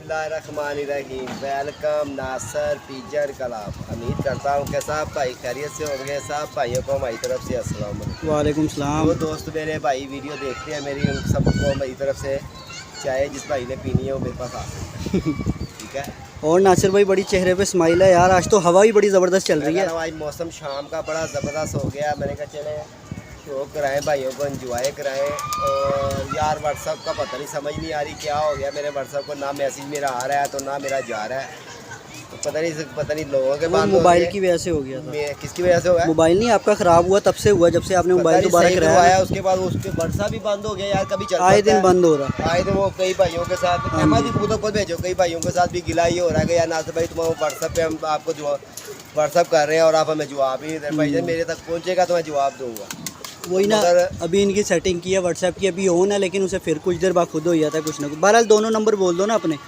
बिस्मिल्लाहिर्रहमानिर्रहीम। वेलकम नासर pigeon club. उम्मीद करता हूँ कि सब भाई खैरियत से होंगे। सब भाइयों को हमारी तरफ से अस्सलाम वालेकुम। वालेकुम सलाम। वो दोस्त मेरे भाई वीडियो देखते हैं मेरी, उन सबको मेरी तरफ से चाहे जिस भाई ने पीनी है वो मेरे पास आ सकता है। ठीक है। और नासिर भाई बड़ी चेहरे पे स्माइल है यार, आज तो हवा भी बड़ी ज़बरदस्त चल रही है। आज मौसम शाम का बड़ा ज़बरदस्त हो गया। मैंने कहा चले शो कराएं, भाइयों को एंजॉय कराएं। और यार व्हाट्सअप का पता नहीं, समझ नहीं आ रही क्या हो गया। मेरे व्हाट्सअप को ना मैसेज मेरा आ रहा है तो ना मेरा जा रहा है। तो पता नहीं लोगों के बाद मोबाइल की वजह से हो गया था। किसकी वजह से हुआ है? मोबाइल नहीं आपका ख़राब हुआ तब से हुआ, जब से आपने मोबाइल दोबारा कराया। उसके बाद उसके व्हाट्सअप भी बंद हो गया यार। कभी चलता आए दिन बंद हो रहा। आए दिन वो कई भाइयों के साथ अहमद को तो भेजो, कई भाइयों के साथ भी गिला ही हो रहा है कि यार नासिर भाई तुम व्हाट्सअप पे हम आपको जो व्हाट्सअप कर रहे हैं और आप हमें जवाब ही नहीं दे। भाई मेरे तक पहुँचेगा तो मैं जवाब दूँगा। वही ना, अभी इनकी सेटिंग की है व्हाट्सएप की, अभी ऑन है लेकिन उसे फिर कुछ देर बाद खुद हो जाता है कुछ ना कुछ। बहरहाल दोनों नंबर बोल दो ना अपने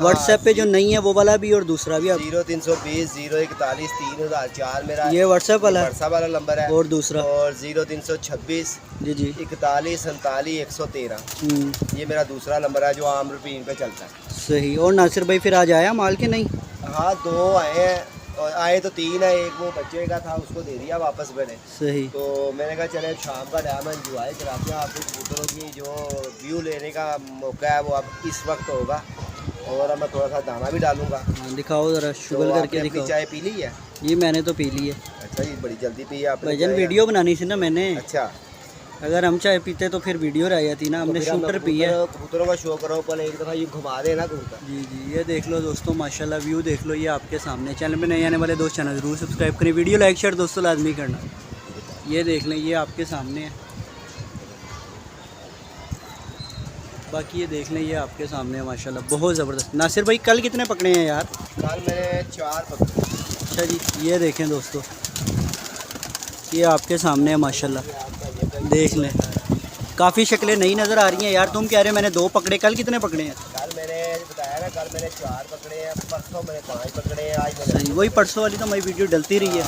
व्हाट्सएप पे, जो नहीं है वो वाला भी और दूसरा भी। 0320 041 3004 मेरा ये व्हाट्सएप वाला नंबर है। और दूसरा और 0326 जी 41 47 113 ये मेरा दूसरा नंबर है जो आम रूटीन पे चलता है। सही। और नासिर भाई फिर आज आया माल के नहीं? हाँ 2 आए हैं, और आए तो 3 है। एक वो बच्चे का था उसको दे दिया वापस मैंने। सही। तो मैंने कहा चले शाम का टाइम है, एंजॉय कराते हैं आपको कबूतरों की जो व्यू लेने का मौका है वो अब इस वक्त होगा। और अब मैं थोड़ा सा दाना भी डालूंगा। दिखाओ ज़रा, शुगर तो करके दिखाओ। चाय पी ली है? ये मैंने तो पी ली है। अच्छा जी, बड़ी जल्दी पी है आपने? भाईजान वीडियो बनानी थी ना मैंने। अच्छा, अगर हम चाय पीते तो फिर वीडियो रह जाती ना, हमने शूटर पी है। कबूतरों का शो करो पहले, एक दफ़ा ये घुमा दे ना कबूतर। जी जी, ये देख लो दोस्तों, माशाल्लाह व्यू देख लो, ये आपके सामने। चैनल पे नए आने वाले दोस्त चैनल ज़रूर सब्सक्राइब करें, वीडियो लाइक शेयर दोस्तों लाजमी करना। ये देख लें, ये आपके सामने है। बाकी ये देख लें, ये आपके सामने है माशाल्लाह, बहुत ज़बरदस्त। नासिर भाई कल कितने पकड़े हैं यार? कल मैंने 4 पकड़े। अच्छा जी, ये देखें दोस्तों, ये आपके सामने है माशाल्लाह, देख लें। काफ़ी शक्लें नई नज़र आ रही हैं यार। तुम कह रहे हो मैंने 2 पकड़े, कल कितने पकड़े हैं? कल मैंने बताया ना, कल मैंने 4 पकड़े हैं, परसों मैंने 5 पकड़े हैं, आज मैंने सही। वही परसों वाली तो हमारी वीडियो डलती रही है।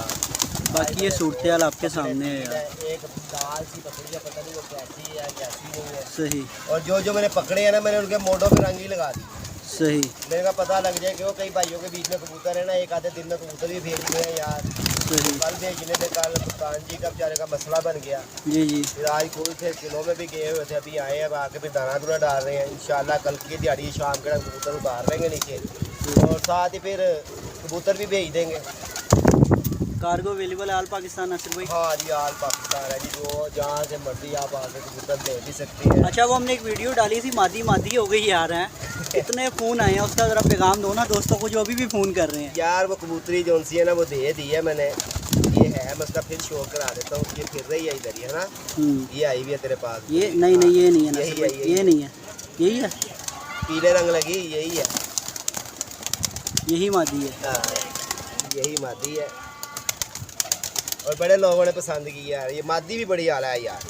बाकी ये सूरत हाल आपके सामने है यार। एक दाल सी पकड़ी है, पता नहीं वो कैसी है कैसी नहीं है। सही। और जो मैंने पकड़े हैं ना, मैंने उनके मोटों पे रंग ही लगा दी। सही। मेरे का पता लग जाए कि वो कई भाइयों के बीच में कबूतर है ना, एक आधे दिन में कबूतर भी भेज रहे हैं यार। सही। कल भेजने थे, कल कप्तान जी का बेचारे का मसला बन गया। जी जी। फिर आज कोई थे किलों में भी गए हुए थे, अभी आए हैं, आके फिर दाना दूना डाल रहे हैं। इंशाल्लाह कल की दिहाड़ी शाम के कबूतर उतार लेंगे नीचे, और साथ ही फिर कबूतर भी भेज देंगे। कार्गो अवेलेबल है आल पाकिस्तान नासिर भाई? हाँ जी, आल पाकिस्तान है जी, जो जहाँ से मर्जी आप आके कबूतर ले भी सकती हैं। अच्छा, वो हमने एक वीडियो डाली थी, मादी मादी हो गई यार हैं। कितने फ़ोन आए हैं, उसका ज़रा पैगाम दो ना दोस्तों को जो अभी भी फ़ोन कर रहे हैं। यार वो कबूतरी जो सी है ना, वो दे दी है मैंने। ये है मसला, फिर शो करा देता हूँ। ये फिर रही है इधर ही, है ना? ये आई भी है तेरे पास? ये नहीं नहीं, ये नहीं है यही नासिर है, भाई, ये नहीं है, यही है। पीले रंग लगी, यही है। यही मादी है। हाँ, यही मादी है। और बड़े लोगों ने पसंद की यार, ये मादी भी बड़ी आला है यार।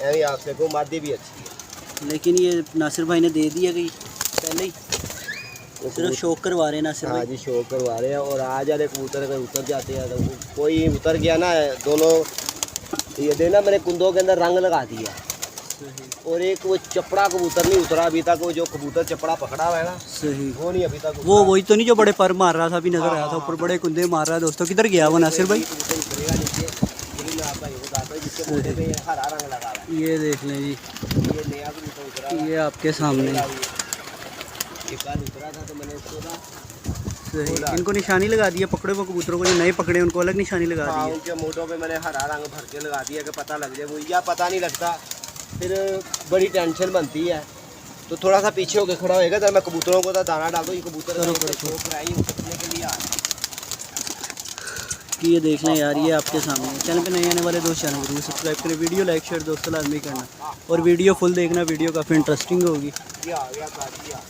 ऐसी आपसे को मादी भी अच्छी है, लेकिन ये नासिर भाई ने दे दिया गई पहले ही, सिर्फ शौक करवा रहे हैं नासिर हाँ भाई। जी, शो करवा रहे हैं। और आज वाले कबूतर अगर उतर जाते हैं तो कोई उतर गया ना, दोनों ये देना मैंने कुंदों के अंदर रंग लगा दिया। और एक वो चपड़ा कबूतर नहीं उतरा अभी तक, वो जो कबूतर चपड़ा पकड़ा हुआ है ना, सही। वो नहीं अभी तक। वो वही तो नहीं जो बड़े पर मार रहा था, अभी नजर आया था ऊपर बड़े कुंदे मार रहा है दोस्तों। किधर गया वो नासिर भाई? हरा रंग लगा हुआ है। ये देख लें जी, ये नया कबूतर उतरा, ये आपके सामने। ये कल उतरा था तो मैंने उसको ना सही। इनको निशानी लगा दी है, पकड़े वो कबूतरों को जो नए पकड़े उनको अलग निशानी लगा दी है। उनके मोटों पे मैंने हरा रंग भर के लगा दिया कि पता लग जाए। वो या पता नहीं लगता, फिर बड़ी टेंशन बनती है। तो थोड़ा सा पीछे होकर खड़ा होएगा जब मैं कबूतरों को तो दाना डाल दो। ये कबूतर उतरने के लिए आ रहे हैं। कि ये देख लें यार, ये आपके सामने। चैनल पे नए आने वाले दोस्त चैनल जरूर सब्सक्राइब करें, वीडियो लाइक शेयर दोस्तों लाजमी करना, और वीडियो फुल देखना, वीडियो काफ़ी इंटरेस्टिंग होगी। ये आ गया काटिया।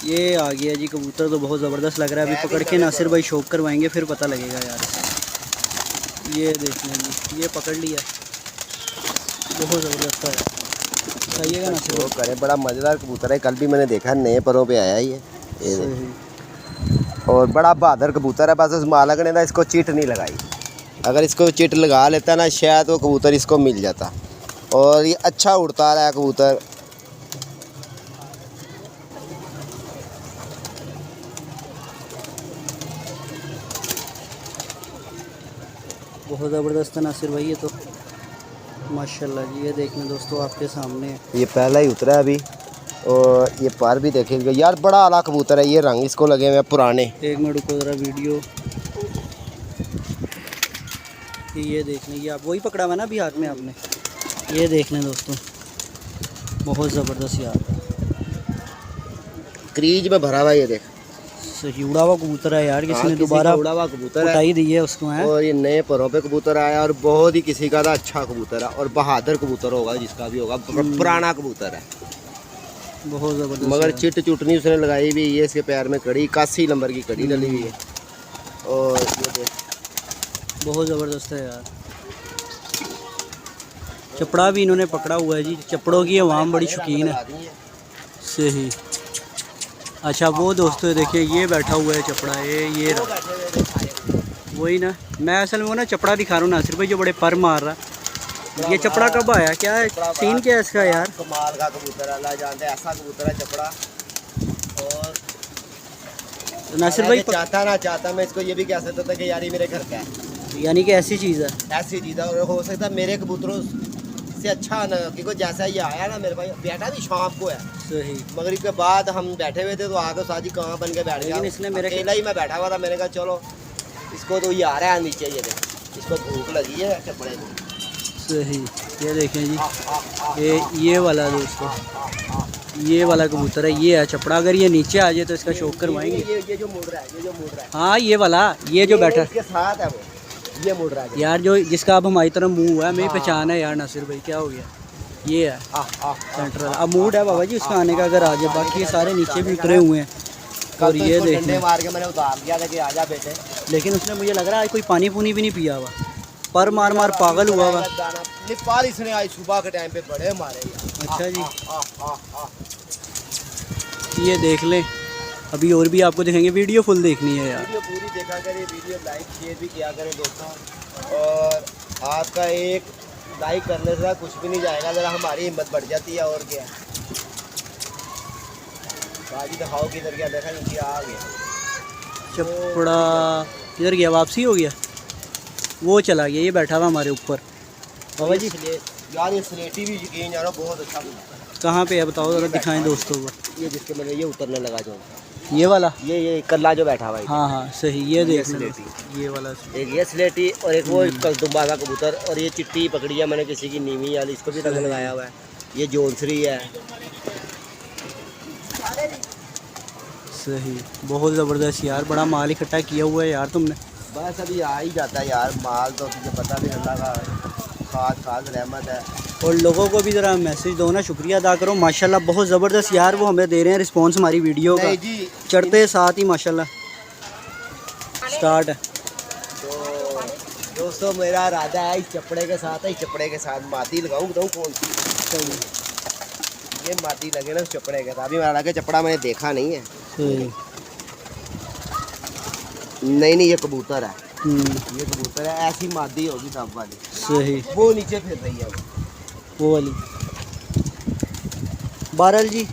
ये आ गया जी कबूतर, तो बहुत ज़बरदस्त लग रहा है। अभी पकड़ के नासिर भाई शौक करवाएंगे फिर पता लगेगा यार। ये देख लें जी, ये पकड़ लिया, बहुत ज़बरदस्त है। खाइएगा नासिर भाई, करे बड़ा मज़ेदार कबूतर है। कल भी मैंने देखा नए परों पे आया ये और बड़ा बहादुर कबूतर है। बस उस मालक ने ना इसको चिट नहीं लगाई। अगर इसको चिट लगा लेता ना, शायद वो कबूतर इसको मिल जाता। और ये अच्छा उड़ता रहा है कबूतर। बहुत ज़बरदस्त है नासिर भाई ये तो माशाल्लाह जी। ये देख लें दोस्तों आपके सामने है। ये पहला ही उतरा है अभी, और ये पर भी देखेंगे यार, बड़ा आला कबूतर है। ये रंग इसको लगे हुए हैं पुराने। एक मिनट रुको ज़रा वीडियो। ये देख लें, ये आप वही पकड़ा हुआ ना अभी हाथ में आपने। ये देख लें दोस्तों, बहुत ज़बरदस्त यार, क्रीज में भरा हुआ है। ये देख, सही उड़ा हुआ कबूतर है यार, किसी ने दोबारा उड़ा हुआ कबूतर है, उठाई दी है उसको है। और ये नए परों पे कबूतर आया, और बहुत ही किसी का था अच्छा कबूतर है, और बहादुर कबूतर होगा जिसका भी होगा, पुराना कबूतर है, बहुत ज़बरदस्त। मगर चिट चुटनी उसने लगाई हुई। ये इसके पैर में कड़ी 81 नंबर की कड़ी डली हुई है, और ये देख बहुत ज़बरदस्त है यार। चपड़ा भी इन्होंने पकड़ा हुआ है जी, चपड़ों की आवाम बड़ी शौकीन है। सही। अच्छा वो दोस्तों देखिए, ये बैठा हुआ है चपड़ा, ये वही ना, मैं असल में वो ना चपड़ा दिखा रहा हूँ नासिर भाई जो बड़े पर मार रहा। ये चपड़ा कब आया, क्या है सीन, क्या है इसका यार? कमाल का कबूतर, अल्लाह जानते हैं, ऐसा कबूतर है चपड़ा। और नासिर भाई चाहता ना चाहता मैं इसको ये भी कह सकता था कि यार ये मेरे घर का है, यानी कि ऐसी चीज़ है, ऐसी चीज़ है। और हो सकता है मेरे कबूतरों से अच्छा ना, क्योंकि जैसा ये आया ना मेरे भाई, बेटा भी शाम को है, सही। मगरिब के बाद हम बैठे हुए थे तो आगे साजी कहाँ बन के बैठ गया। लेकिन इसने मेरे अकेला ही मैं बैठा हुआ था, मैंने कहा चलो इसको तो ये आ रहा है नीचे, ये देख, इसको भूख लगी है चपड़े को। सही। ये देखें जी, ये वाला दोस्तों, ये वाला कबूतर है, ये है चपड़ा। अगर ये नीचे आ जाए तो इसका शौक करवाएंगे। ये जो मुड़ रहा है, ये जो मुड़ रहा है, हाँ ये वाला, ये जो बैठा इसके साथ है वो, ये मुड़ रहा है यार, जो जिसका अब हमारी तरफ मुंह है, मेरी पहचान है यार नासिर भाई, क्या हो गया? ये है सेंट्रल, अब मूड है बाबा जी उसका आने का, अगर आ जाए। बाकी ये सारे नीचे भी उतरे हुए हैं, और ये देखने मार के मैंने उतार दिया था कि आजा बेटे, लेकिन उसने मुझे लग रहा है कोई पानी पूनी भी नहीं पिया हुआ, पर मार मार पागल हुआ हुआ। नेपाल इसने आज सुबह के टाइम पे बड़े मारे। अच्छा जी, ये देख लें, अभी और भी आपको दिखाएंगे। वीडियो फुल देखनी है यार, वीडियो पूरी देखा करें, वीडियो लाइक शेयर भी किया करें दोस्तों, और आपका एक लाइक करने से कुछ भी नहीं जाएगा, ज़रा हमारी हिम्मत बढ़ जाती है। और क्या बाजी दिखाओ किधर गया, देखा नीचे आ गया चपड़ा, किधर गया? वापसी हो गया, वो चला गया, ये बैठा हुआ हमारे ऊपर। बाबा जी यार ये स्लेटी भी यकीन जानो बहुत अच्छा कबूतर है। कहाँ पे है बताओ ज़रा, दिखाएं दोस्तों को। ये जिसके मैंने ये उतरने लगा जो, ये वाला, ये कल्ला जो बैठा हुआ है। हाँ हाँ सही। ये देख लें, स्लेटी, ये वाला, एक ये स्लेटी, और एक वो कलदुम्बा का कबूतर, और ये चिट्टी पकड़ी है मैंने किसी की नीवी वाली, इसको भी रंग लगाया हुआ है। ये जोनसरी है। सही, बहुत ज़बरदस्त यार, बड़ा माल इकट्ठा किया हुआ है यार तुमने। बस अभी आ ही जाता है यार माल, तो तुझे पता भी अल्लाह का खास रहमत है। और लोगों को भी ज़रा मैसेज दो ना, शुक्रिया अदा करो। माशाल्लाह बहुत ज़बरदस्त यार, वो हमें दे रहे हैं रिस्पांस हमारी वीडियो का, चढ़ते साथ ही माशाल्लाह स्टार्ट है। तो दोस्तों मेरा इरादा है इस चपड़े के साथ है, इस चपड़े के साथ मादी लगाऊँ, बताऊँ कौन सी? ये मादी लगे ना उस चपड़े के साथ। अभी मेरा लगा चपड़ा मैंने देखा नहीं है। नहीं ये कबूतर है, ये कबूतर है, ऐसी मादी होगी तब वाली। सही, वो नीचे फिर रही है वो वाली। बहरहाल जी,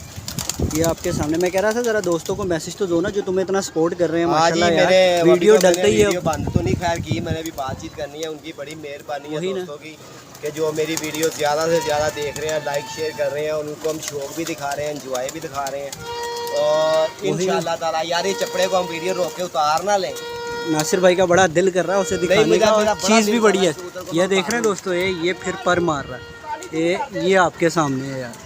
ये आपके सामने मैं कह रहा था, ज़रा दोस्तों को मैसेज तो दो ना, जो तुम्हें इतना सपोर्ट कर रहे हैं माशाल्लाह यार। वीडियो डलते ही है, बंद तो नहीं खैर की, मैंने भी बातचीत करनी है, उनकी बड़ी मेहरबानी है दोस्तों की, कि जो मेरी वीडियो ज़्यादा से ज़्यादा देख रहे हैं, लाइक शेयर कर रहे हैं, और उनको हम शौक भी दिखा रहे हैं, एंजॉय भी दिखा रहे हैं। और इंशाअल्लाह ताला यार ये चपड़े को हम वीडियो रोक के उतार ना लें। नासिर भाई का बड़ा दिल कर रहा है उसे दिखाने का, और चीज़ भी बड़ी है। ये देख रहे हैं दोस्तों, ये फिर पर मार रहा है, ये आपके सामने है यार।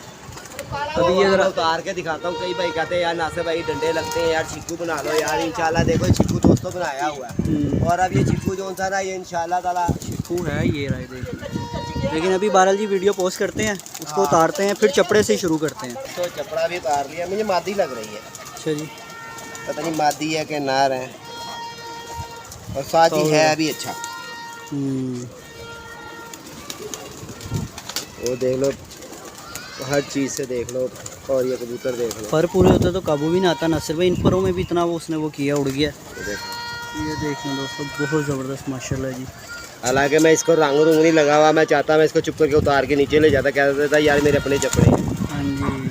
अभी ये जरा उतार के दिखाता हूँ। कई भाई कहते हैं यार नासिर भाई डंडे लगते हैं यार, चिक्कू बना लो यार। इंशाल्लाह देखो चिक्कू दोस्तों बनाया हुआ है, और अब ये चिक्कू जो सा ना, ये इंशाल्लाह ताला चिक्कू है, ये रहा देख। लेकिन अभी बहरहाल जी वीडियो पोस्ट करते हैं, उसको उतारते हैं, फिर चपड़े से शुरू करते हैं। तो चपड़ा भी उतार लिया, मुझे मादी लग रही है। अच्छा जी, पता नहीं मादी है कि नार है, और साथ ही है भी अच्छा। वो देख लो, हर चीज़ से देख लो, और ये कबूतर देख लो। पर पूरे होते तो काबू भी ना आता नासिर भाई, इन परों में भी इतना वो उसने वो किया, उड़ गया। ये देखें दोस्तों, बहुत ज़बरदस्त माशाल्लाह जी। हालांकि मैं इसको रंग रूंग नहीं लगा हुआ, मैं चाहता मैं इसको चुप करके उतार के नीचे ले जाता, कहता था यार मेरे अपने चपड़े। हाँ जी,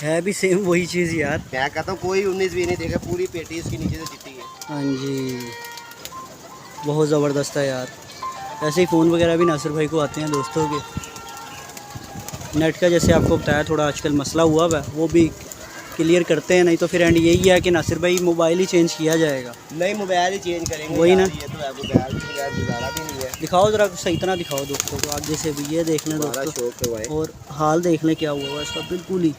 है भी सेम वही चीज़ यार। मैं कहता हूँ कोई 19 भी नहीं देखा, पूरी पेटी इसकी नीचे से चिट्टी है। हाँ जी, बहुत ज़बरदस्त है यार। ऐसे ही फ़ोन वगैरह भी नासिर भाई को आते हैं दोस्तों के। नेट का जैसे आपको बताया थोड़ा आजकल मसला हुआ हुआ है, वो भी क्लियर करते हैं, नहीं तो फिर एंड यही है कि नासिर भाई मोबाइल ही चेंज किया जाएगा। नहीं, मोबाइल ही चेंज करेंगे वही ना। यार, ये तो है, मोबाइल के बगैर गुजारा भी नहीं है। दिखाओ ज़रा सही तरह दिखाओ दोस्तों को आगे से भी, ये देख लें हमारा दोस्तों शौक करवाएं। और हाल देख लें क्या हुआ हुआ इसका, बिल्कुल ही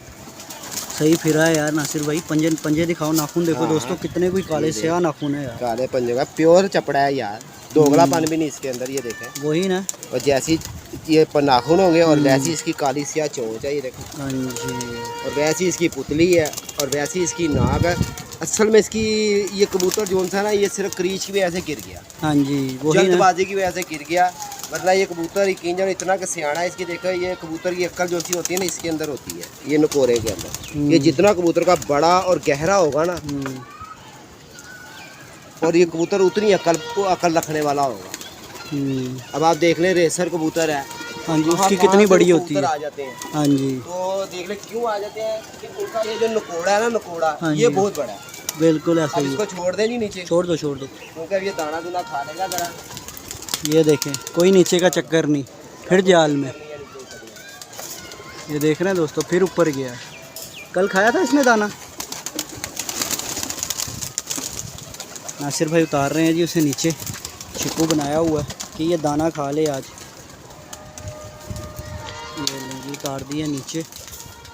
सही फिरा है यार नासिर भाई। पंजे पंजे दिखाओ, नाखून देखो हाँ। दोस्तों कितने कोई काले स्याह नाखून है यार। काले पंजे का प्योर चपड़ा है यार, दोगलापन भी नहीं इसके अंदर, ये देखें। वही ना। और जैसी ये नाखून होंगे और वैसी इसकी काली स्याह चोंच है, ये देखो। हाँ जी। और वैसी इसकी पुतली है और वैसी इसकी नाक है। असल में इसकी ये कबूतर जो सा ना, ये सिर्फ क्रीच की वजह से गिर गया, हाँ जी वही ना। जल्दबाजी की वजह से गिर गया। मतलब ये कबूतर यकीन जानो इतना कि सियाना है, इसकी देखो ये कबूतर की अक्ल जो सी होती है ना, इसके अंदर होती है, ये नकोरे के अंदर। ये जितना कबूतर का बड़ा और गहरा होगा ना, और ये कबूतर उतनी अकल रखने वाला होगा। अब आप देख लें, रेसर कबूतर है, हाँ जी, वहाँ उसकी कहाँ कितनी से बड़ी वो होती है। कबूतर आ जाते हैं। हाँ जी तो देख ले क्यों आ जाते हैं कि उनका ये जो नकोड़ा है ना, नकोड़ा हाँ ये जी। बहुत बड़ा है। बिल्कुल ऐसा अब ही। इसको छोड़ दे नहीं नीचे, छोड़ दो छोड़ दो। क्योंकि अब ये दाना दूना खा लेगा जरा। ये देखें कोई नीचे का चक्कर नहीं, फिर जाल में। ये देख रहे हैं दोस्तों, फिर ऊपर गया। कल खाया था इसने दाना। नासिर भाई उतार रहे हैं जी उसे नीचे, छिपू बनाया हुआ है कि ये दाना खा ले आज। ये लें जी, उतार दिए नीचे।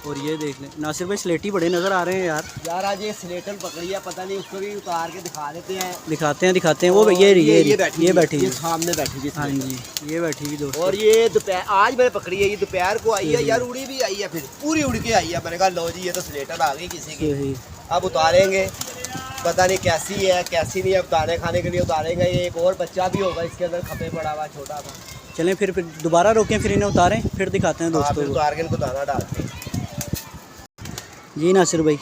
और ये देख लें नासिर भाई, स्लेटी बड़े नज़र आ रहे हैं यार। यार आज ये स्लेटर पकड़ी है, पता नहीं, उसको भी उतार के दिखा देते हैं। दिखाते हैं वो ये बैठी ये सामने बैठी हुई। हाँ जी, ये बैठी हुई दोस्तों। और ये दोपहर आज मैंने पकड़ी है, ये दोपहर को आई है यार, उड़ी भी आई है, फिर पूरी उड़ के आई है। मैंने कहा लो जी, ये तो स्लेटर आ गई किसी की। अब उतारेंगे, पता नहीं कैसी है कैसी नहीं। अब दाने खाने के लिए उतारेंगे। ये एक और बच्चा भी होगा इसके अंदर खपे पड़ा हुआ छोटा सा। चलें फिर दोबारा रोकें, फिर इन्हें उतारें, फिर दिखाते हैं दोस्तों फिर उतार के इनको दाना डालते हैं जी नासिर भाई।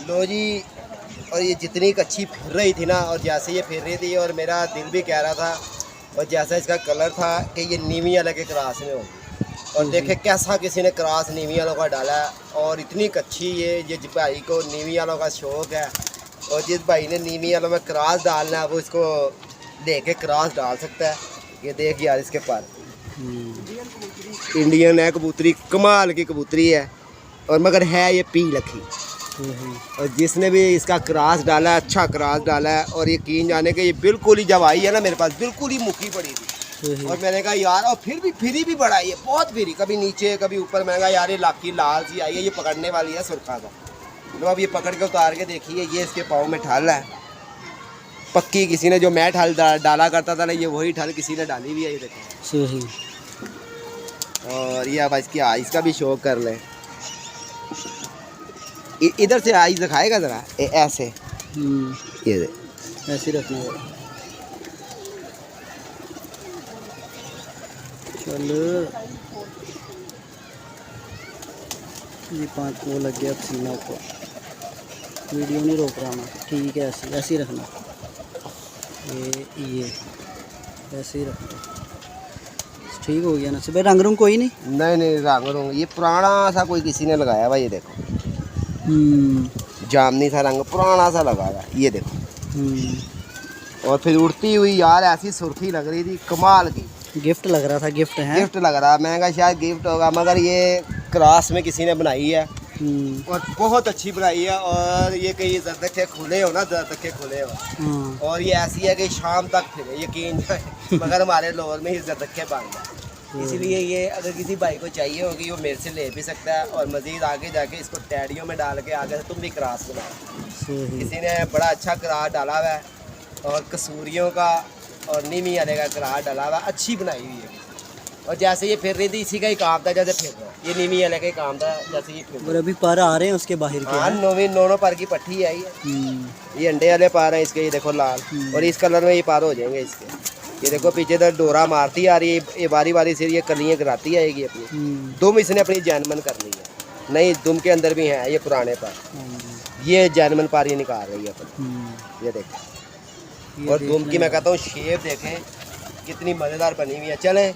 लो जी। और ये जितनी कच्ची फिर रही थी ना, और जैसे ये फिर रही थी, और मेरा दिल भी कह रहा था, और जैसा इसका कलर था कि ये नीवी वाले के क्रास में होगी। और देखे कैसा किसी ने क्रास नीवी वालों का डाला है, और इतनी कच्ची ये जिस भाई को नीवी वालों का शौक़ है, और जिस भाई ने नीवी वालों में क्रास डालना है, वो इसको लेके क्रास डाल सकता है। ये देख यार इसके पर इंडियन है कबूतरी, कमाल की कबूतरी है, और मगर है ये पी लखी। और जिसने भी इसका क्रास डाला है, अच्छा क्रास डाला है। और यकीन जाने के ये बिल्कुल ही जब आई है ना मेरे पास, बिल्कुल ही मुखी पड़ी थी। और मैंने कहा यार, और फिर भी फिरी भी बढ़ाई है, बहुत फिरी, कभी नीचे कभी ऊपर। मैंने कहा यार ये लाकी लाल सी आई है, ये पकड़ने वाली है सुरखा का। तो अब ये पकड़ के उतार के देखिए, ये इसके पाँव में ठाल है पक्की। किसी ने जो मैं ठाल डाला करता था ना, ये वही ठाल किसी ने डाली भी है, ये देखो। और ये अब इसका भी शौक कर ले। इधर से आइस दिखाएगा जरा, ऐसे ये ऐसे रखना है। चलो ये 5 वो लग गया पसीना ऊपर, वीडियो नहीं रोक रहा मैं। ठीक है, ऐसे ही रखना। ये ऐसे ही रखना, ठीक हो गया ना। भाई रंग रूंग कोई नहीं? नहीं रंग रूंग ये पुराना सा कोई किसी ने लगाया भाई, ये देखो जामनी सा रंग पुराना सा लगाया, ये देखो। और फिर उड़ती हुई यार ऐसी सुर्खी लग रही थी, कमाल की। गिफ्ट लग रहा था, गिफ्ट है, गिफ्ट लग रहा। मैंने कहा शायद गिफ्ट होगा, मगर ये क्रास में किसी ने बनाई है, और बहुत अच्छी बनाई है। और ये कहीं जरदखे खुले हो ना, जरदखे खुले हो, और ये ऐसी है कि शाम तक फिर यकीन जाए, मगर हमारे लोर में ही जरदखे बांध है। इसलिए ये अगर किसी भाई को चाहिए होगी, वो मेरे से ले भी सकता है। और मज़ीद आगे जाके इसको टैडियों में डाल के आगे से तुम भी क्रास बनाओ। किसी ने बड़ा अच्छा क्रास डाला हुआ है, और कसूरियों का और नीमी वाले का क्रास डाला हुआ, अच्छी बनाई हुई है। और जैसे ये फिर रही थी, इसी का ही काम था, जैसे फिर रहा ये नीमी वाले का ही काम था, जैसे ये फिर। और अभी पर आ रहे हैं उसके बाहर के। हाँ, नौनों पर की पट्टी आई है। ये अंडे वाले पार हैं इसके, ये देखो लाल, और इस कलर में ये पार हो जाएंगे इसके। ये देखो पीछे तो डोरा मारती आ रही है, ये बारी बारी से ये कलियाँ कराती आएगी अपनी। दुम इसने अपनी जैनमन कर ली है, नहीं दुम के अंदर भी है ये पुराने पर, ये जैनमन पार ये निकाल रही है अपनी, ये देखो। और दुम की मैं कहता हूँ शेप देखें कितनी मज़ेदार बनी हुई है। चलें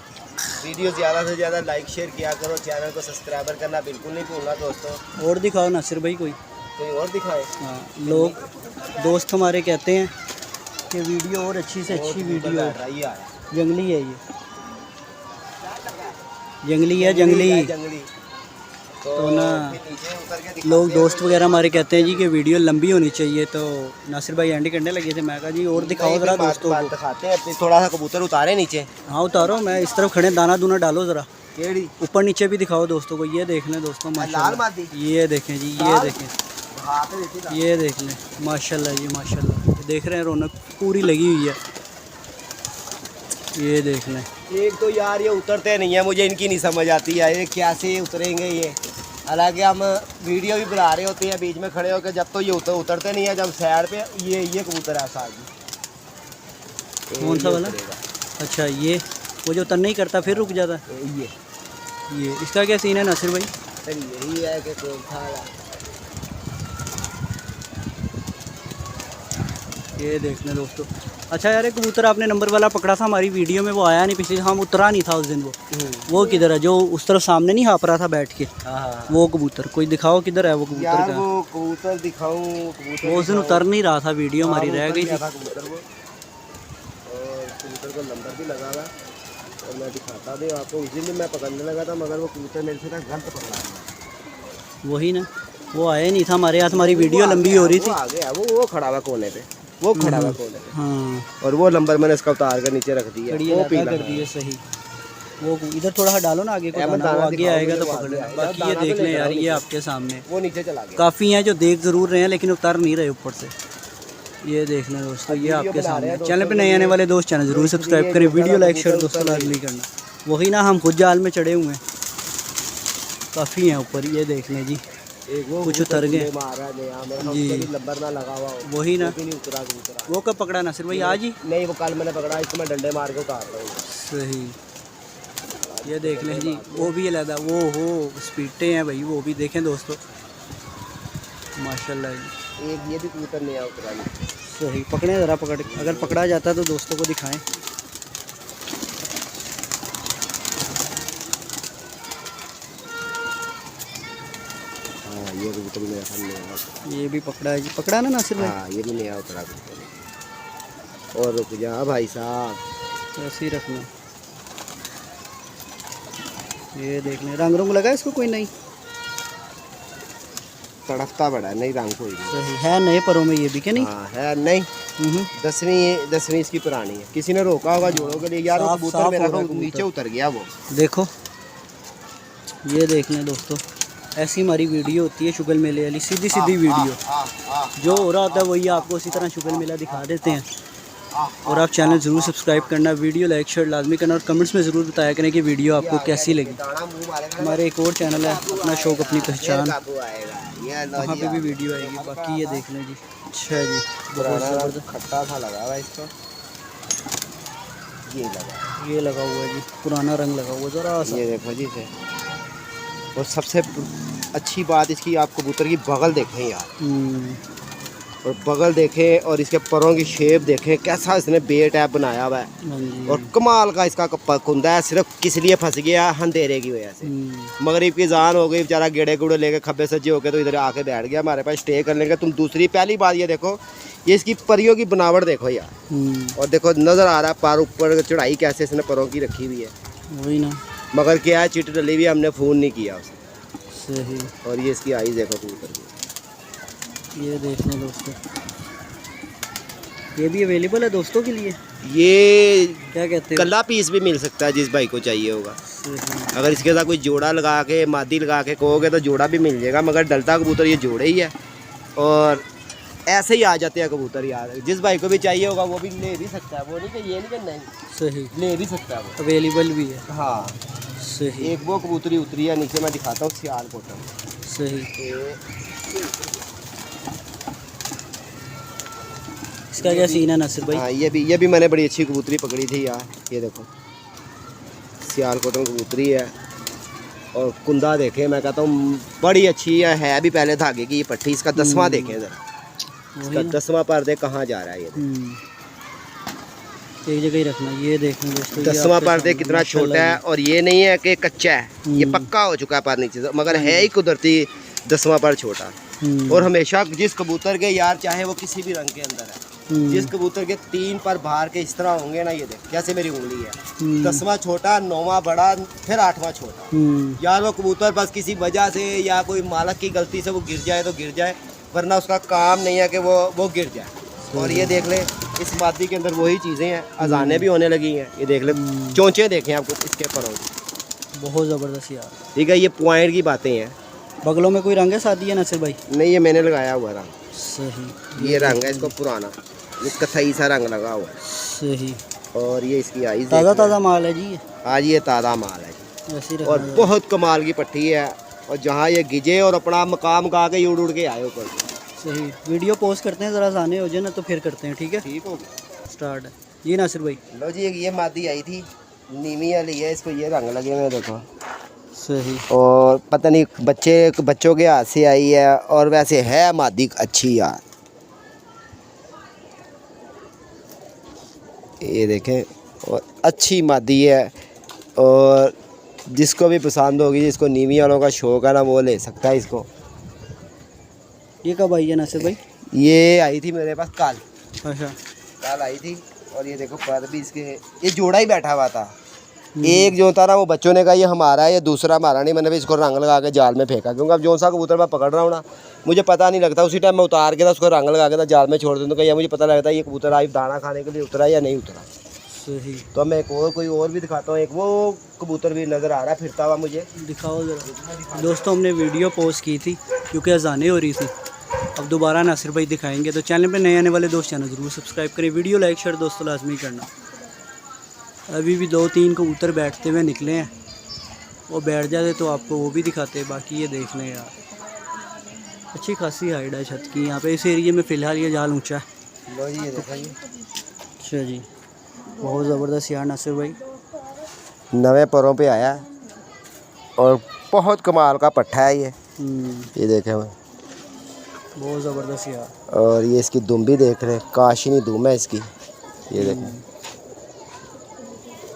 वीडियो ज़्यादा से ज़्यादा लाइक शेयर किया करो, चैनल को सब्सक्राइबर करना बिल्कुल नहीं भूलना दोस्तों। और दिखाओ नासिर भाई, कोई और दिखाए। हाँ, लोग दोस्त हमारे कहते हैं कि वीडियो और अच्छी से अच्छी वीडियो, जंगली है ये। जंगली है जंगली। जंगली तो ना फिर नीचे उतर के दिखाते लोग हैं। दोस्त वगैरह हमारे कहते हैं जी कि वीडियो लंबी होनी चाहिए, तो नासिर भाई एंड करने लगे थे। मैं कहा जी और दिखाओ नहीं, ज़रा फिर दोस्तों बात को। दिखाते हैं, फिर थोड़ा सा कबूतर उतारे नीचे। हाँ उतारो, मैं इस तरफ खड़े, दाना दूना डालो ज़रा, केड़ी ऊपर नीचे भी दिखाओ दोस्तों को। ये देख लें दोस्तों लाल माशाल्लाह, मादी ये देखें जी, ये लाल? देखें, हाथ में देती ना। ये देख लें माशाल्लाह जी माशाल्लाह। ये देख रहे हैं रौनक पूरी लगी हुई है, ये देख लें। एक तो यार ये उतरते नहीं है, मुझे इनकी नहीं समझ आती है, ये कैसे उतरेंगे ये। हालांकि हम वीडियो भी बना रहे होते हैं बीच में खड़े होकर, जब तो ये उतरते नहीं है, जब साइड पे ये कबूतर है साथ में। कौन सा वाला? अच्छा ये वो जो उतर नहीं करता फिर रुक जाता है। ये इसका क्या सीन है नासिर भाई? सर यही है कि कौन था ये देख लें दोस्तों। अच्छा यार, एक कबूतर आपने नंबर वाला पकड़ा था हमारी वीडियो में, वो आया नहीं पिछले, हम उतरा नहीं था उस दिन। वो किधर है? जो उस तरफ सामने नहीं हाँप रहा था बैठ के, वो कबूतर कोई दिखाओ किधर है वो कबूतर यार का? वो कबूतर दिखाऊं? वो उस दिन उतर नहीं रहा था, वीडियो हमारी रह गई थी। कबूतर वो, और कबूतर को नंबर भी लगा हुआ और मैं दिखाता भी आपको। उस दिन भी मैं पकड़ने लगा था, मगर वो कबूतर मेरे से ना गलत पकड़ा है। वही ना, वो आया नहीं था हमारे हाथ, हमारी वीडियो लंबी हो रही थी। वो आ गया, वो खड़ा हुआ कोने पे, वो खड़ा हुआ कोने पे। हाँ और वो नंबर मैंने इसका उतार कर नीचे रख दिया, कड़िया वो लगा पीला कर दिए सही। वो इधर थोड़ा सा डालो ना आगे को, अहमद दाना, वो दाना आगे दिखाओ आएगा मुझे, तो वो पकड़ आगे लेना। आएगा। बाकी ये दाना तो देख लें लेकर यार, आओ ये नीचे। आपके सामने वो नीचे चला गया। काफ़ी हैं जो देख ज़रूर रहे हैं लेकिन उतर नहीं रहे ऊपर से। ये देख लें दोस्तों, ये वीडियो आपके बना रहे सामने। हैं चैनल पे दोस्तों, नए आने वाले दोस्त चैनल ज़रूर सब्सक्राइब करें, वीडियो लाइक शेयर दोस्तों लाइक नहीं करना। वही ना, हम खुद जाल में चढ़े हुए हैं, काफ़ी हैं ऊपर। ये देख लें जी, एक वो कुछ उतर गए मारा नया, मेरा जी। उसका भी नंबर ना लगा हुआ हो, वही ना। वो भी नहीं उतरा कबूतर। वो कब पकड़ा नासिर भाई? आज ही? नहीं, वो कल मैंने पकड़ा, इसको मैं डंडे मार के उतारता हूँ। सही। ये देख लें जी, वो भी अलग, वो हो स्पीडे हैं भाई, वो भी देखें दोस्तों माशाल्लाह जी। एक ये भी कबूतर नया उतरा है। सही पकड़ें ज़रा, पकड़ अगर पकड़ा जाता है तो दोस्तों को दिखाएं। हाँ, ये कबूतर भी नया ये भी पकड़ा है जी, पकड़ा ना नासिर भाई? हाँ, ये भी नया उतरा कबूतर। और रुक जा भाई साहब, ऐसे ही रखना। ये देख लें, रंग रंग लगा है इसको कोई? नहीं, तड़कता बड़ा है, नहीं रंग कोई नहीं। सही है, नए परों में ये भी क्या? नहीं हाँ है, नहीं 10वीं इसकी पुरानी है। किसी ने रोका होगा जोड़ों के लिए यार, वो साफ- कबूतर साफ मेरा होगा तो कबूतर। नीचे उतर गया वो। देखो, ये देख लें दोस्तों, ऐसी हमारी वीडियो होती है शुगल मेले वाली, सीधी सीधी वीडियो। जो हो रहा होता है वही आपको उसी तरह शुगल मेला दिखा देते हैं। और आप चैनल ज़रूर सब्सक्राइब करना, वीडियो लाइक शेयर लाजमी करना, और कमेंट्स में ज़रूर बताया करें कि वीडियो आपको कैसी लगी। हमारे एक और चैनल है अपना शौक अपनी पहचान, वहाँ पे भी वीडियो आएगी। बाकी ये देख लें जी। अच्छा जी, बहुत ज़बरदस्त। खट्टा सा लगा हुआ है इसको, ये लगा हुआ है जी, पुराना रंग लगा हुआ ज़रा सा। ये देखो जी से। और सबसे अच्छी बात इसकी, आप कबूतर की बगल देखें यार, और बगल देखें और इसके परों की शेप देखें, कैसा इसने बे टैप बनाया हुआ है। हाँ जी। और कमाल का इसका कुंदा है, सिर्फ किस लिए फंस गया, अंधेरे की वजह से। मगरिब की जान हो गई, बेचारा गेड़े गुड़े लेके खब्बे सज्जे होके तो इधर आके बैठ गया हमारे पास स्टे करने का। तुम दूसरी पहली बात ये देखो, ये इसकी परियों की बनावट देखो यार, और देखो नज़र आ रहा है पर ऊपर चढ़ाई कैसे इसने परों की रखी हुई है। वही ना, मगर क्या है, चिट डली हुई, हमने फ़ोन नहीं किया उसे। सही। और ये इसकी आईज देखो कबूतर की, ये देख लें दोस्तों, ये भी अवेलेबल है दोस्तों के लिए। ये क्या कहते हैं? कल्ला पीस भी मिल सकता है जिस भाई को चाहिए होगा। सही। अगर इसके साथ कोई जोड़ा लगा के, मादी लगा के कहोगे तो जोड़ा भी मिल जाएगा, मगर डलता कबूतर ये जोड़े ही है। और ऐसे ही आ जाते हैं कबूतर यार, जिस भाई को भी चाहिए होगा वो भी ले भी सकता है, वो नहीं कि ये नहीं कि नहीं, सही ले भी सकता है वो। अवेलेबल भी है। हाँ, सही। एक वो कबूतरी उतरी है नीचे, मैं दिखाता हूँ, सियालकोट। सही। इसका क्या सीन है नासिर भाई? हाँ, ये भी मैंने बड़ी अच्छी कबूतरी पकड़ी थी यार। ये देखो सियालकोट में कबूतरी है, और कुंदा देखे, मैं कहता हूँ बड़ी अच्छी है भी पहले धागे की ये पट्टी। इसका 10वां देखें जरा, इसका 10वां पर्दे कहाँ जा रहा है ये। एक जगह ही रखना। ये देखना दोस्तों, 10वां पर्दे कितना छोटा है, और ये नहीं है कि कच्चा है, ये पक्का हो चुका है पर नीचे से, मगर है ही कुदरती 10वां पर छोटा। और हमेशा जिस कबूतर के यार, चाहे वो किसी भी रंग के अंदर है, जिस कबूतर के 3 पर बाहर के इस तरह होंगे ना, ये देख कैसे मेरी उंगली है, 10वां छोटा, 9वां बड़ा, फिर 8वां छोटा। यार वो कबूतर बस किसी वजह से या कोई मालक की गलती से वो गिर जाए तो गिर जाए, वरना उसका काम नहीं है कि वो गिर जाए। और ये देख ले इस मादी के अंदर वही चीज़ें हैं, अजानें भी होने लगी हैं। ये देख ले चोंचे देखें आपको इसके पर, बहुत ज़बरदस्त यार। ठीक है, ये पॉइंट की बातें हैं। बगलों में कोई रंग है शादी है नासिर भाई? नहीं, ये मैंने लगाया हुआ रंग, सही। ये रंग है इसको पुराना, ये कथई सा रंग लगा हुआ है। सही। और ये इसकी आइज़ ताज़ा माल है जी ये? आज ये ताज़ा माल है ऐसे ही और रखना है। बहुत कमाल की पट्टी है। और जहाँ ये गिजे और अपना मकाम गा के उड़ के आए ऊपर। सही। वीडियो पोस्ट करते हैं, ज़रा आसानी हो जाए ना तो फिर करते हैं, ठीक है? ठीक हो गया, स्टार्ट है ये नासिर भाई। लो जी, ये मादी आई थी नीमी वाली है, इसको ये रंग लगे हुए देखो। सही। और पता नहीं बच्चों के हाथ से आई है, और वैसे है मादी अच्छी यार। ये देखें, और अच्छी मादी है, और जिसको भी पसंद होगी, जिसको नीवी वालों का शौक है ना, वो ले सकता है इसको। ये कब आई है नासिर भाई? ये आई थी मेरे पास कल आई थी। और ये देखो पर भी इसके, ये जोड़ा ही बैठा हुआ था। एक जो था ना, वो बच्चों ने कहा ये हमारा है, ये दूसरा हमारा नहीं। मैंने भी इसको रंग लगा के जाल में फेंका, क्योंकि अब जो सा कबूतर मैं पकड़ रहा हूँ ना, मुझे पता नहीं लगता। उसी टाइम मैं उतार के था उसको रंग लगा के था जाल में छोड़ दूँ, तो क्या मुझे पता लगता है ये कबूतर आज दाना खाने के लिए उतरा या नहीं उतरा। सही। तो मैं कोई और भी दिखाता हूँ। एक वो कबूतर भी नज़र आ रहा है फिरता हुआ, मुझे दिखाओ ज़रा। दोस्तों हमने वीडियो पोस्ट की थी क्योंकि अजानें हो रही थी, अब दोबारा नासिर भाई दिखाएंगे। तो चैनल पे नए आने वाले दोस्त चैनल ज़रूर सब्सक्राइब करें, वीडियो लाइक शेयर दोस्तों लाजमी करना। अभी भी 2-3 कबूतर बैठते हुए निकले हैं, वो बैठ जाते तो आपको वो भी दिखाते। बाकी ये देख लें यार, अच्छी खासी हाइट है छत की यहाँ पे। इस एरिए में फ़िलहाल ये जाल ऊंचा है। लो जी, ये देखा जी। अच्छा जी, बहुत ज़बरदस्त यार नासिर भाई। नवे परों पे आया और बहुत कमाल का पट्ठा है ये देखें मैं, बहुत ज़बरदस्त यार। और ये इसकी दुम भी देख रहे हैं, काशिनी दुम है इसकी। ये देखें,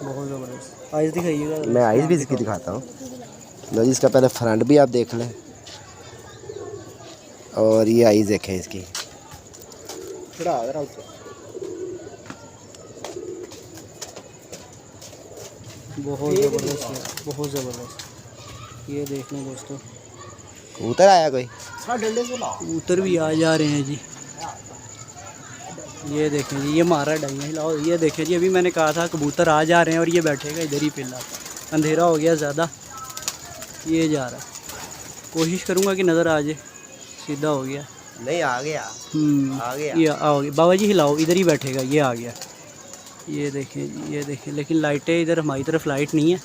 बहुत ज़बरदस्त। आइज़ दिखाइएगा। मैं आइज़ भी इसकी दिखाता हूँ। लो जी, इसका पहले फ्रंट भी आप देख लें, और ये आइज़ देखें इसकी। बहुत ज़बरदस्त यार, बहुत ज़बरदस्त। ये देख लें दोस्तों, कबूतर आया कोई, कबूतर भी आ जा रहे हैं जी। ये देखें जी, ये मारा डाइयाँ हिलाओ। ये देखें जी, अभी मैंने कहा था कबूतर आ जा रहे हैं और ये बैठेगा इधर ही पिल्ला। अंधेरा हो गया ज़्यादा, ये जा रहा है। कोशिश करूँगा कि नज़र आ जाए। सीधा हो गया, नहीं आ गया, आ गया। ये आओगे बाबा जी, हिलाओ, इधर ही बैठेगा। ये आ गया, ये देखें जी, ये देखें। लेकिन लाइटें इधर हमारी तरफ लाइट नहीं है।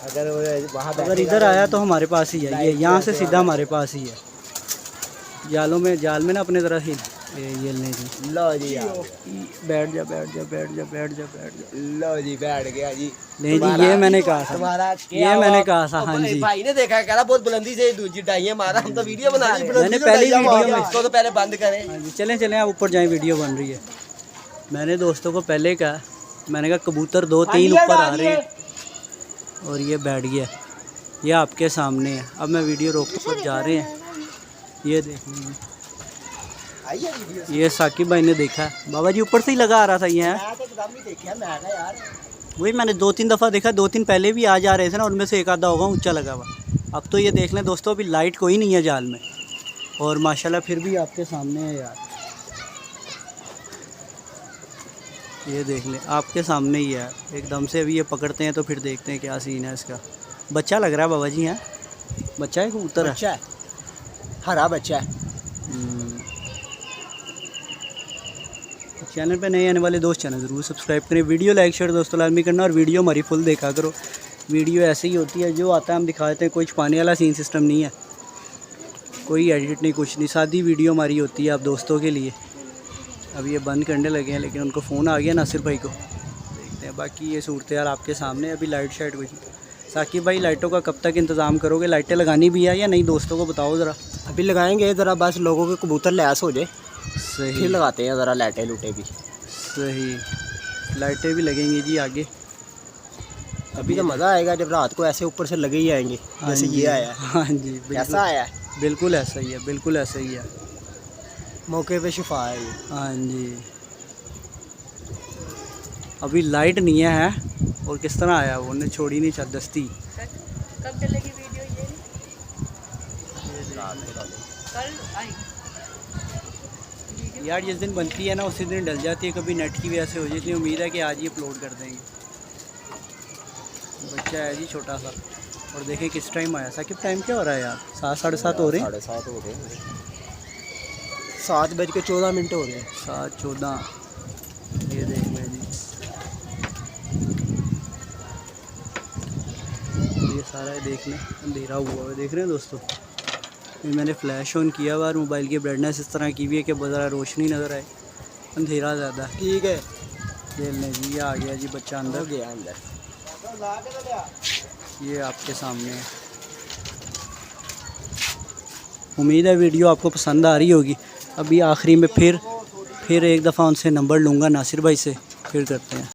अगर इधर आया तो हमारे पास ही है, ये यहाँ से सीधा हमारे पास ही है। जाल में ना अपने तरह ही ये लें जी। लो जी, बैठ जा बैठ जा बैठ जा बैठ जा बैठ जा। लो जी, बैठ गया जी। नहीं जी, ये मैंने कहा था, ये मैंने कहा था। हाँ जी, भाई ने देखा, कह रहा बहुत बुलंदी से दूजी डाइयाँ मारा। हम तो वीडियो बना रहे हैं, मैंने पहले ही वीडियो में इसको तो पहले बंद करें। हाँ जी, चलें आप ऊपर जाएं, वीडियो बन रही है। मैंने दोस्तों को पहले कहा, मैंने कहा कबूतर 2-3 ऊपर आ रहे हैं, और ये बैठ गया। ये आपके सामने है। अब मैं वीडियो रोक कर जा रहे हैं। ये देख लीजिए, ये साकिब भाई ने देखा। बाबा जी ऊपर से ही लगा आ रहा था ये। वही मैंने 2-3 दफ़ा देखा, 2-3 पहले भी आ जा रहे थे ना, उनमें से एक आधा होगा ऊंचा लगा हुआ। अब तो ये देख लें दोस्तों, अभी लाइट कोई नहीं है जाल में, और माशाल्लाह फिर भी आपके सामने है यार। ये देख लें, आपके सामने ही है एकदम से। अभी ये पकड़ते हैं तो फिर देखते हैं क्या सीन है इसका। बच्चा लग रहा है बाबा जी, है बच्चा है कबूतर है? बच्चा है, हरा बच्चा है। चैनल पे नए आने वाले दोस्त चैनल ज़रूर सब्सक्राइब करें, वीडियो लाइक शेयर दोस्तों लाजमी करना, और वीडियो हमारी फुल देखा करो। वीडियो ऐसे ही होती है, जो आता है हम दिखा देते हैं। कोई छुपाने वाला सीन सिस्टम नहीं है, कोई एडिट नहीं, कुछ नहीं। सादी वीडियो हमारी होती है आप दोस्तों के लिए। अब ये बंद करने लगे हैं, लेकिन उनको फ़ोन आ गया नासिर भाई को। देखते हैं, बाकी ये सूरत यार आपके सामने। अभी लाइट शाइट कुछ साकिब भाई, लाइटों का कब तक इंतज़ाम करोगे? लाइटें लगानी भी है या नहीं, दोस्तों को बताओ ज़रा। अभी लगाएंगे ज़रा, बस लोगों के कबूतर लैस हो जाए, सही, फिर लगाते हैं ज़रा लाइटें लूटें भी। सही, लाइटें भी लगेंगी जी आगे। अभी तो मज़ा आएगा जब रात को ऐसे ऊपर से लगे ही आएंगे, जैसे ये आया है। हाँ जी, ऐसा आया है, बिल्कुल ऐसा ही है, बिल्कुल ऐसा ही है। मौके पे शिफा है ये। हाँ जी, अभी लाइट नहीं है और किस तरह आया वो, ने छोड़ी नहीं दस्ती। कब चलेगी वीडियो ये? कल आई यार जिस दिन बनती है ना उसी दिन डल जाती है, कभी नेट की वजह से हो जाती है। उम्मीद है कि आज ही अपलोड कर देंगे। बच्चा है जी छोटा सा, और देखें किस टाइम आया। साकिब टाइम क्या हो रहा है यार? 7 साढ़े 7 हो रहे हैं। 7:30 हो रहे हैं, 7:14 हो रहे हैं। 7:14। ये देख लें जी, ये सारा देख लें अंधेरा हुआ है, देख रहे हैं दोस्तों। ये मैंने फ्लैश ऑन किया हुआ, मोबाइल की ब्राइटनेस इस तरह की हुई है कि ज़रा रोशनी नज़र आए, अंधेरा ज़्यादा है। ठीक है, देख लें जी, ये आ गया जी बच्चा अंदर। गया अंदर। ये आपके सामने है। उम्मीद है वीडियो आपको पसंद आ रही होगी। अभी आखिरी में फिर एक दफ़ा उनसे नंबर लूँगा नासिर भाई से, फिर करते हैं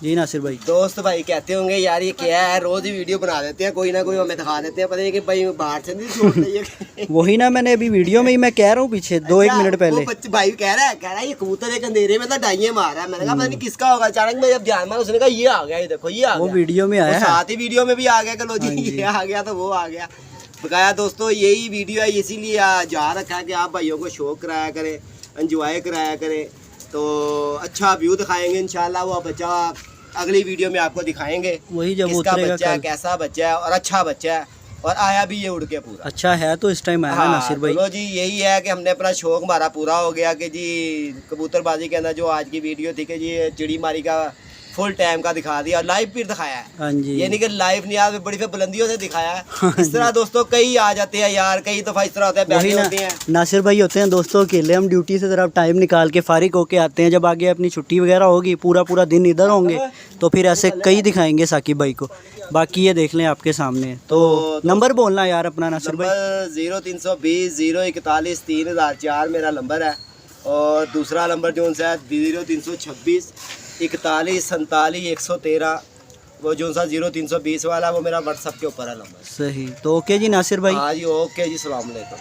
जी। नासिर भाई, दोस्त भाई कहते होंगे यार ये क्या है, रोज ही वीडियो बना देते हैं, कोई ना कोई हमें दिखा देते हैं, पता नहीं कि भाई बाहर से नहीं छोड़ रही वही ना, मैंने अभी वीडियो में ही मैं कह रहा हूँ पीछे 2-1 मिनट पहले। वो बच्चे भाई कह रहा है ये कबूतर एक अंधेरे में तो डाइये मार रहा है। मैंने कहा पता नहीं किसका होगा। अचानक मैं जब ध्यान मारा, उसने कहा ये आ गया, ये देखो ये आ वो गया। वीडियो में आया है। साथ ही वीडियो में भी आ गया कि लो जी हाँ जी। ये आ गया तो वो आ गया। बकाया दोस्तों यही वीडियो है, इसीलिए जा रखा है कि आप भाइयों को शौक कराया करें, एंजॉय कराया करें। तो अच्छा व्यू दिखाएंगे इंशाल्लाह। वो बच्चा अगली वीडियो में आपको दिखाएंगे वही जब किसका उतरेगा बच्चा है, कल। कैसा बच्चा है, और अच्छा बच्चा है, और आया भी ये उड़ के पूरा। अच्छा है तो इस टाइम आया ना नासिर भाई। चलो जी यही है कि हमने अपना शौक हमारा पूरा हो गया कि जी कबूतरबाजी के अंदर जो आज की वीडियो थी कि जी चिड़ी मारी का फुल टाइम का दिखा दिया, लाइव भी दिखाया है। हाँ जी, ये नहीं कि लाइव नहीं, आज बड़ी बुलंदियों से दिखाया है। इस तरह दोस्तों कई आ जाते हैं यार, कई दफ़ा इस तरह होता है, वही बैठे ना, होते हैं। नासिर भाई होते हैं दोस्तों अकेले, हम ड्यूटी से ज़रा टाइम निकाल के फारिग होके आते हैं। जब आगे अपनी छुट्टी वगैरह होगी, पूरा दिन इधर होंगे, तो फिर ऐसे कई दिखाएंगे साकिब भाई को। बाकी ये देख लें आपके सामने। तो नंबर बोलना यार अपना नासिर भाई। नंबर 0320 041 3004 मेरा नंबर है, और दूसरा नंबर जो सा है 0326 41 47 113, वो जो सा 0320 वाला वो मेरा व्हाट्सएप के ऊपर है नंबर। सही, तो ओके जी नासिर भाई। हाँ जी ओके जी, सलाम अलैकुम।